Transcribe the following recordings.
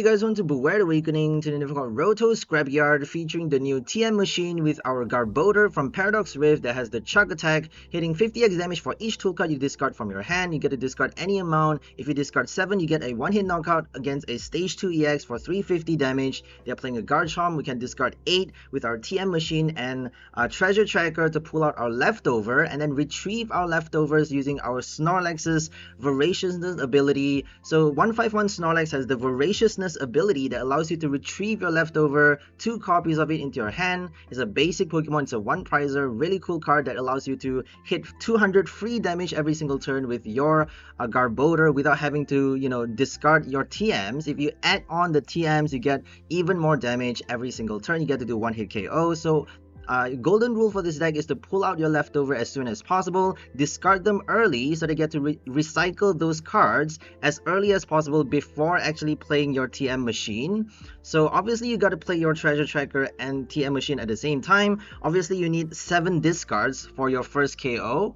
guys want to beware the awakening to the difficult 𝘍𝒂𝒂𝒓𝒍𝒂𝒂 featuring the new TM machine with our Garbodor from Paradox Rift that has the Chug attack, hitting 50x damage for each tool card you discard from your hand. You get to discard any amount. If you discard 7, you get a one-hit knockout against a stage 2 EX for 350 damage. They're playing a Guard Charm. We can discard 8 with our TM machine and a treasure tracker to pull out our leftover and then retrieve our leftovers using our Snorlax's voraciousness ability. So 151 Snorlax has the voraciousness ability that allows you to retrieve your leftover, 2 copies of it into your hand. It's a basic Pokemon, it's a 1-prizer, really cool card that allows you to hit 200 free damage every single turn with your Garbodor without having to, discard your TMs. If you add on the TMs, you get even more damage every single turn. You get to do 1-hit KO. So golden rule for this deck is to pull out your leftover as soon as possible, discard them early so they get to recycle those cards as early as possible before actually playing your TM machine. So obviously you got to play your treasure tracker and TM machine at the same time. Obviously you need 7 discards for your first KO.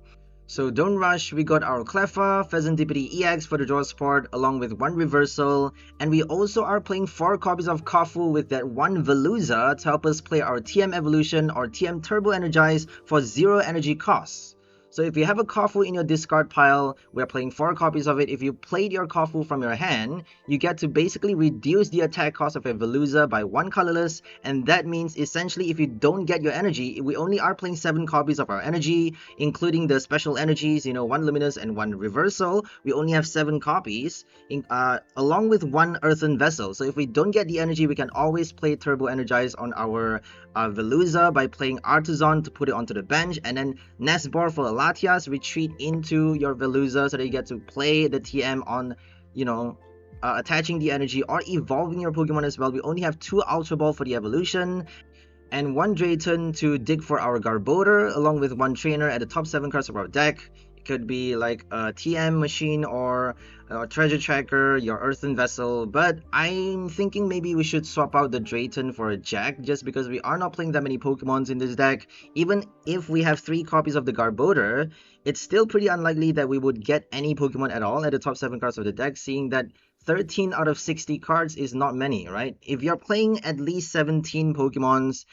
So don't rush. We got our Cleffa OBF EX for the draw support along with 1 reversal, and we also are playing 4 copies of Kofu with that 1 Veluza to help us play our TM Evolution or TM Turbo Energize for 0 energy costs. So if you have a Kofu in your discard pile, we're playing 4 copies of it. If you played your Kofu from your hand, you get to basically reduce the attack cost of a Veluza by 1 colorless, and that means essentially if you don't get your energy, we only are playing 7 copies of our energy, including the special energies, 1 luminous and 1 reversal. We only have 7 copies, along with 1 earthen vessel. So if we don't get the energy, we can always play Turbo Energize on our Veluza by playing Artazon to put it onto the bench, and then Nest Ball for Latias, retreat into your Veluza so that you get to play the TM on, attaching the energy or evolving your Pokemon as well. We only have 2 Ultra Ball for the evolution, and 1 Drayton to dig for our Garbodor, along with 1 trainer at the top 7 cards of our deck. It could be like a TM machine or a treasure tracker, your earthen vessel, but I'm thinking maybe we should swap out the Drayton for a Jack, just because we are not playing that many Pokemons in this deck. Even if we have 3 copies of the Garbodor, it's still pretty unlikely that we would get any Pokemon at all at the top 7 cards of the deck, seeing that 13 out of 60 cards is not many, right? If you're playing at least 17 Pokemons,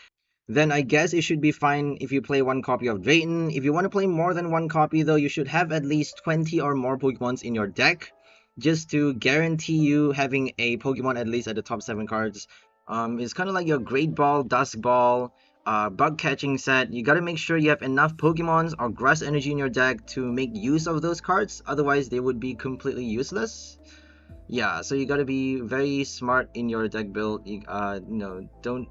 then I guess it should be fine if you play 1 copy of Drayton. If you want to play more than 1 copy though, you should have at least 20 or more Pokemons in your deck, just to guarantee you having a Pokemon at least at the top 7 cards. It's kind of like your Great Ball, Dusk Ball, Bug Catching set. You gotta make sure you have enough Pokemons or Grass Energy in your deck to make use of those cards, otherwise they would be completely useless. Yeah, so you gotta be very smart in your deck build. Don't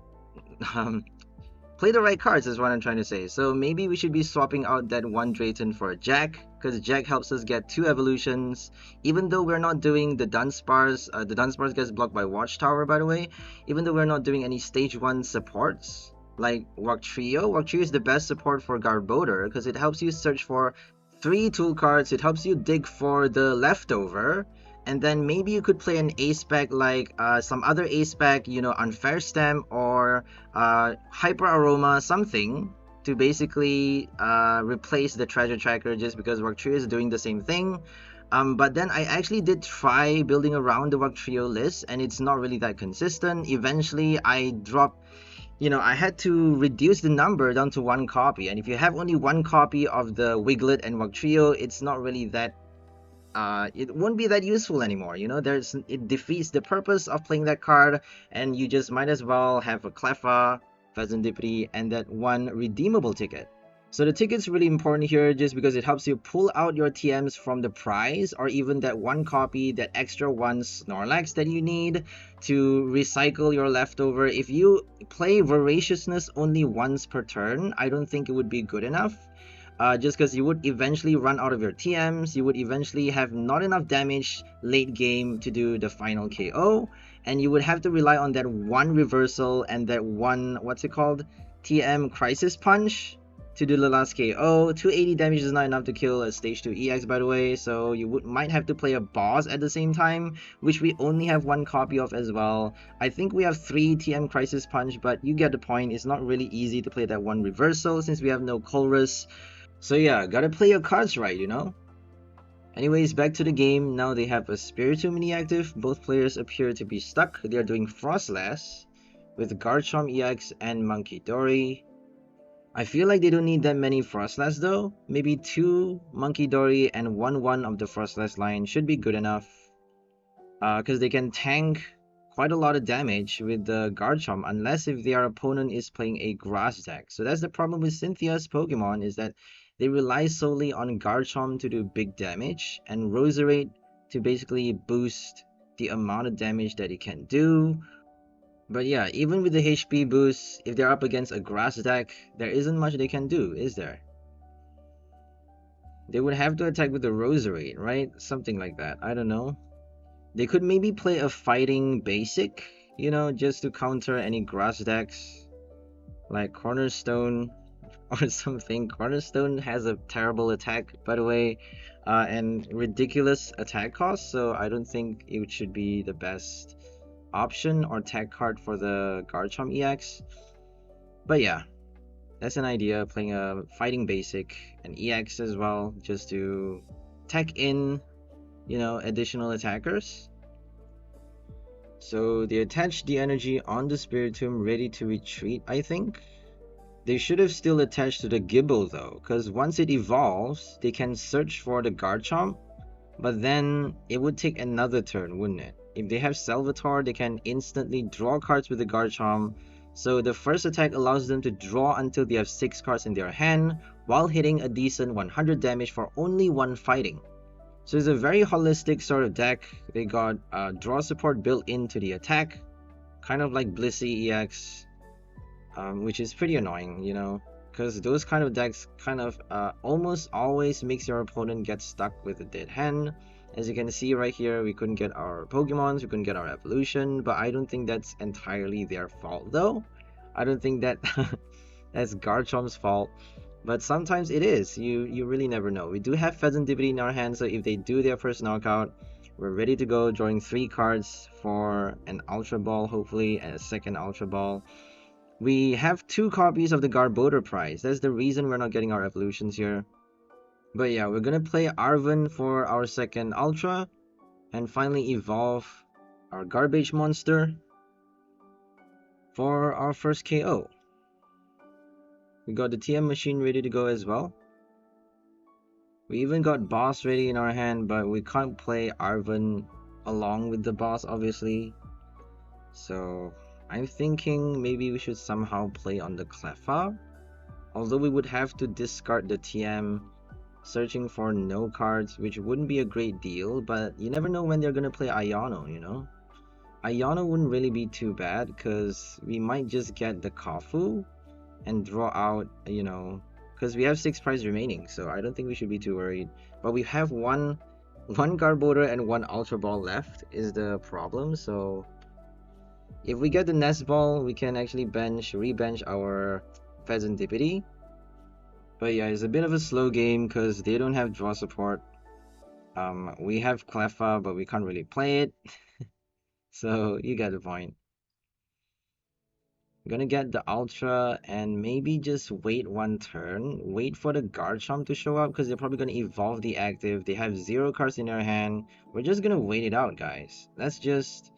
play the right cards is what I'm trying to say. So maybe we should be swapping out that 1 Drayton for a Jack, because Jack helps us get 2 evolutions. Even though we're not doing the Dunsparce, the Dunsparce gets blocked by Watchtower, by the way. Even though we're not doing any stage 1 supports like Wugtrio. Wugtrio is the best support for Garbodor because it helps you search for 3 tool cards. It helps you dig for the leftover. And then maybe you could play an A-Spec like some other A-Spec, Unfair Stem or Hyper Aroma, something to basically replace the treasure tracker, just because Wugtrio is doing the same thing. But then I actually did try building around the Wugtrio list, and it's not really that consistent. Eventually I dropped, I had to reduce the number down to 1 copy. And if you have only 1 copy of the Wiglet and Wugtrio, it's not really that it won't be that useful anymore. It defeats the purpose of playing that card, and you just might as well have a Cleffa OBF and that 1 redeemable ticket. So the ticket's really important here just because it helps you pull out your TMs from the prize, or even that 1 copy, that extra 1 Snorlax that you need to recycle your leftover. If you play Voraciousness only once per turn, I don't think it would be good enough. Just because you would eventually run out of your TMs, you would eventually have not enough damage late game to do the final KO, and you would have to rely on that 1 reversal and that 1, TM Crisis Punch to do the last KO. 280 damage is not enough to kill a stage 2 EX, by the way, so you might have to play a boss at the same time, which we only have 1 copy of as well. I think we have 3 TM Crisis Punch, but you get the point. It's not really easy to play that 1 reversal since we have no Colress. So yeah, gotta play your cards right, Anyways, back to the game. Now they have a Spiritomb active. Both players appear to be stuck. They are doing Frostlass with Garchomp EX and Monkey Dory. I feel like they don't need that many Frostlass though. Maybe 2 Monkey Dory and 1 of the Frostlass line should be good enough. Because they can tank quite a lot of damage with the Garchomp unless if their opponent is playing a grass deck. So that's the problem with Cynthia's Pokemon, is that they rely solely on Garchomp to do big damage and Roserade to basically boost the amount of damage that it can do. But yeah, even with the HP boost, if they're up against a grass deck, there isn't much they can do, is there? They would have to attack with the Roserade, right? Something like that. I don't know. They could maybe play a fighting basic, you know, just to counter any grass decks, like Cornerstone or something. Cornerstone has a terrible attack, by the way, and ridiculous attack cost, so I don't think it should be the best option or tag card for the Garchomp EX. But yeah, that's an idea, playing a fighting basic and EX as well, just to tech in, you know, additional attackers. So they attached the energy on the Spiritomb, ready to retreat, I think. They should have still attached to the Gible though, because once it evolves, they can search for the Garchomp, but then it would take another turn, wouldn't it? If they have Salvatore, they can instantly draw cards with the Garchomp, so the first attack allows them to draw until they have 6 cards in their hand, while hitting a decent 100 damage for only 1 fighting. So it's a very holistic sort of deck. They got draw support built into the attack, kind of like Blissey EX, which is pretty annoying, you know, because those kind of decks kind of almost always makes your opponent get stuck with a dead hand. As you can see right here, we couldn't get our Pokemons, we couldn't get our evolution, but I don't think that's entirely their fault though. I don't think that that's Garchomp's fault. But sometimes it is. You really never know. We do have 𝑺𝒂𝒐𝒕 in our hands, so if they do their first knockout, we're ready to go, drawing 3 cards for an Ultra Ball, hopefully, and a second Ultra Ball. We have 2 copies of the Garbodor prize. That's the reason we're not getting our evolutions here. But yeah, we're gonna play Arven for our second Ultra, and finally evolve our Garbage Monster for our first KO. We got the TM Machine ready to go as well. We even got Boss ready in our hand, but we can't play Arven along with the Boss, obviously. So I'm thinking maybe we should somehow play on the Cleffa. Although we would have to discard the TM, searching for no cards, which wouldn't be a great deal, but you never know when they're gonna play Iono, you know? Iono wouldn't really be too bad, because we might just get the Kafu and draw out, you know, because we have 6 prize remaining, so I don't think we should be too worried. But we have one Garbodor and 1 Ultra Ball left is the problem. So if we get the Nest Ball, we can actually rebench our 𝑺𝒂𝒐𝒕. But yeah, it's a bit of a slow game because they don't have draw support. We have Cleffa, but we can't really play it. So you get the point. I'm gonna get the Ultra and maybe just wait 1 turn. Wait for the Garchomp to show up because they're probably gonna evolve the active. They have 0 cards in their hand. We're just gonna wait it out, guys. Let's just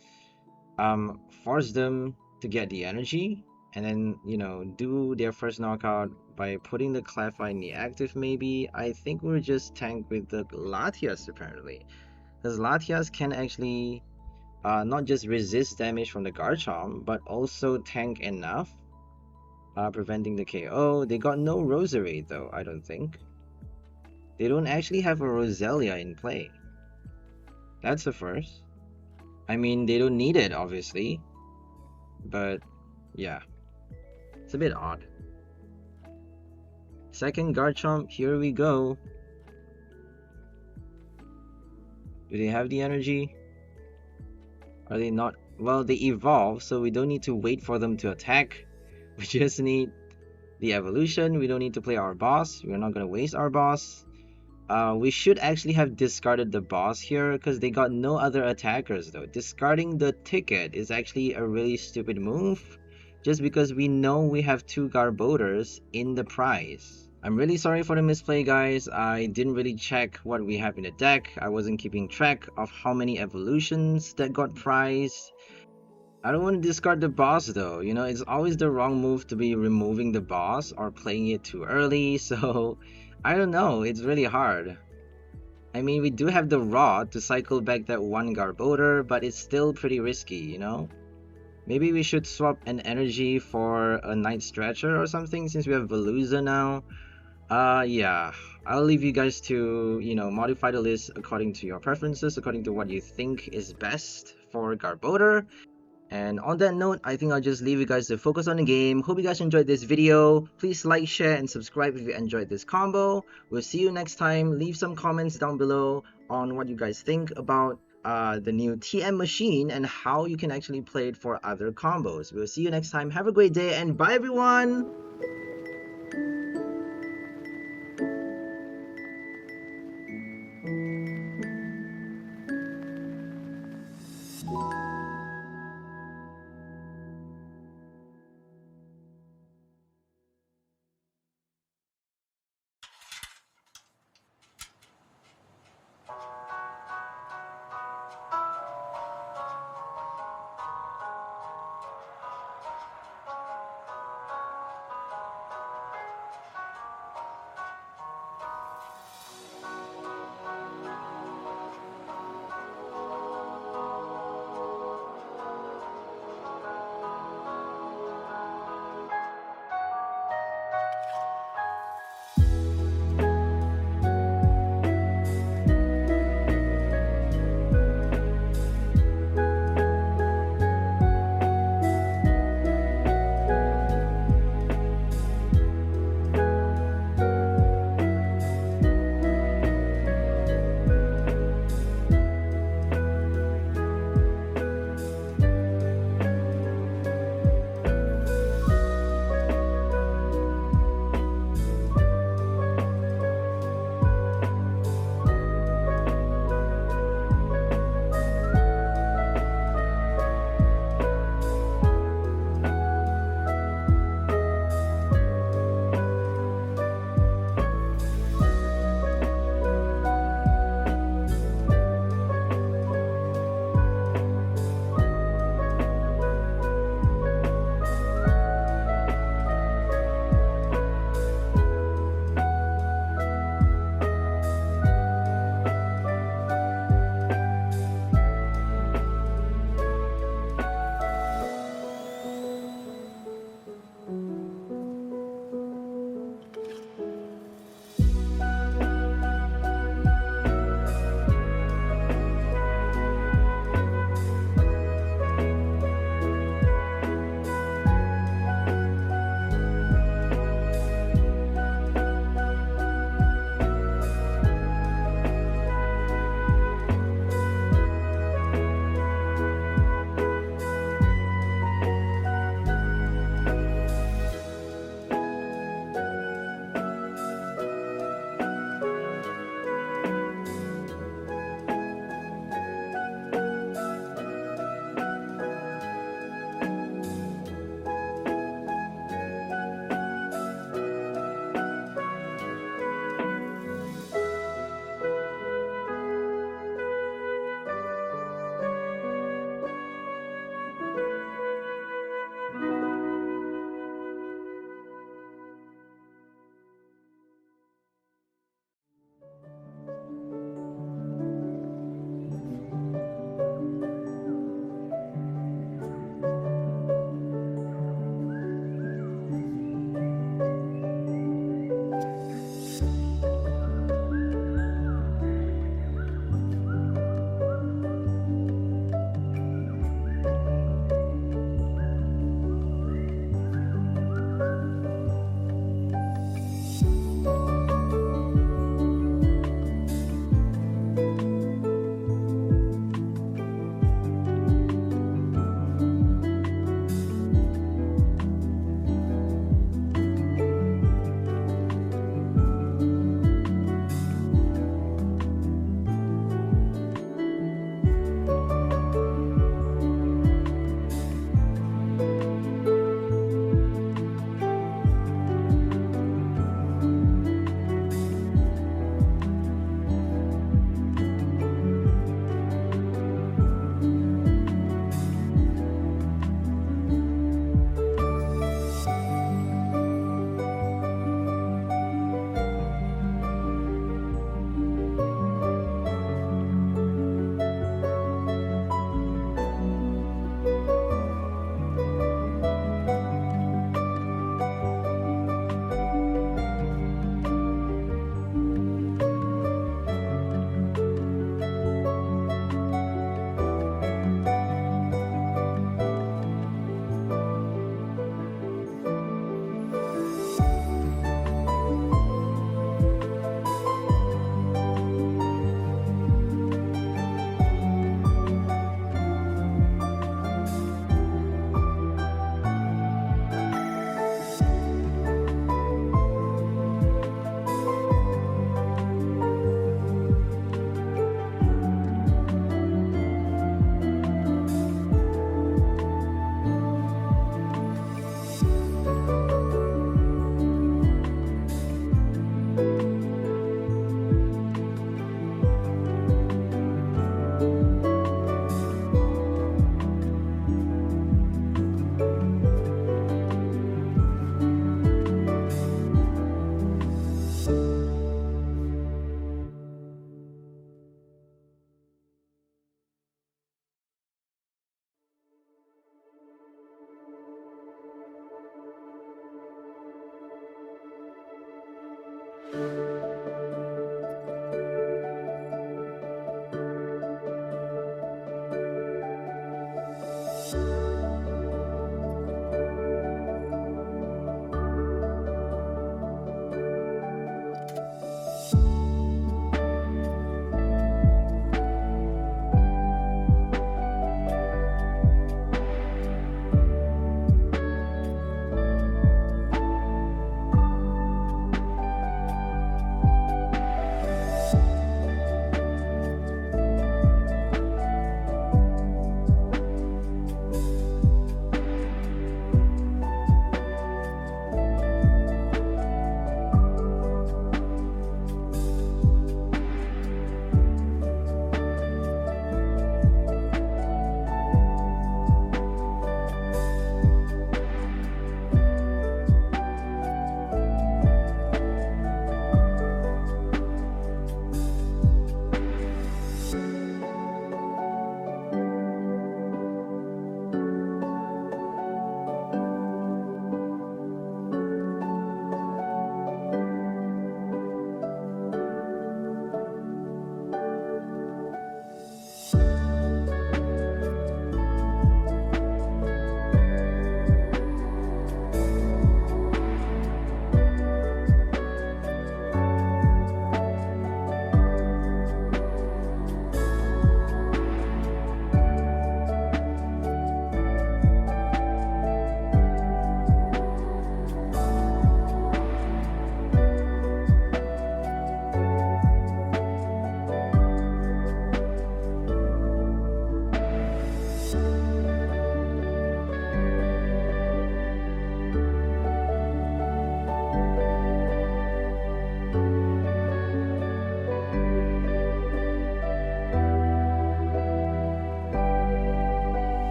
force them to get the energy and then, you know, do their first knockout by putting the Cleffa in the active maybe. I think we'll just tank with the Latias apparently, because Latias can actually not just resist damage from the Garchomp, but also tank enough, preventing the KO. They got no Roserade though, I don't think. They don't actually have a Roselia in play. That's the first. I mean, they don't need it, obviously. But, yeah. It's a bit odd. Second Garchomp, here we go. Do they have the energy? Are they not? Well, they evolve, so we don't need to wait for them to attack. We just need the evolution. We don't need to play our boss. We're not going to waste our boss. We should actually have discarded the boss here because they got no other attackers though. Discarding the ticket is actually a really stupid move, just because we know we have 2 Garbodors in the prize. I'm really sorry for the misplay, guys. I didn't really check what we have in the deck. I wasn't keeping track of how many evolutions that got prized. I don't want to discard the boss though, you know, it's always the wrong move to be removing the boss or playing it too early, so I don't know, it's really hard. I mean, we do have the rod to cycle back that one Garbodor, but it's still pretty risky, you know? Maybe we should swap an energy for a Night Stretcher or something since we have Veluza now. Yeah, I'll leave you guys to, you know, modify the list according to your preferences, according to what you think is best for Garbodor. And on that note, I think I'll just leave you guys to focus on the game. Hope you guys enjoyed this video. Please like, share, and subscribe if you enjoyed this combo. We'll see you next time. Leave some comments down below on what you guys think about the new TM machine and how you can actually play it for other combos. We'll see you next time. Have a great day and bye everyone!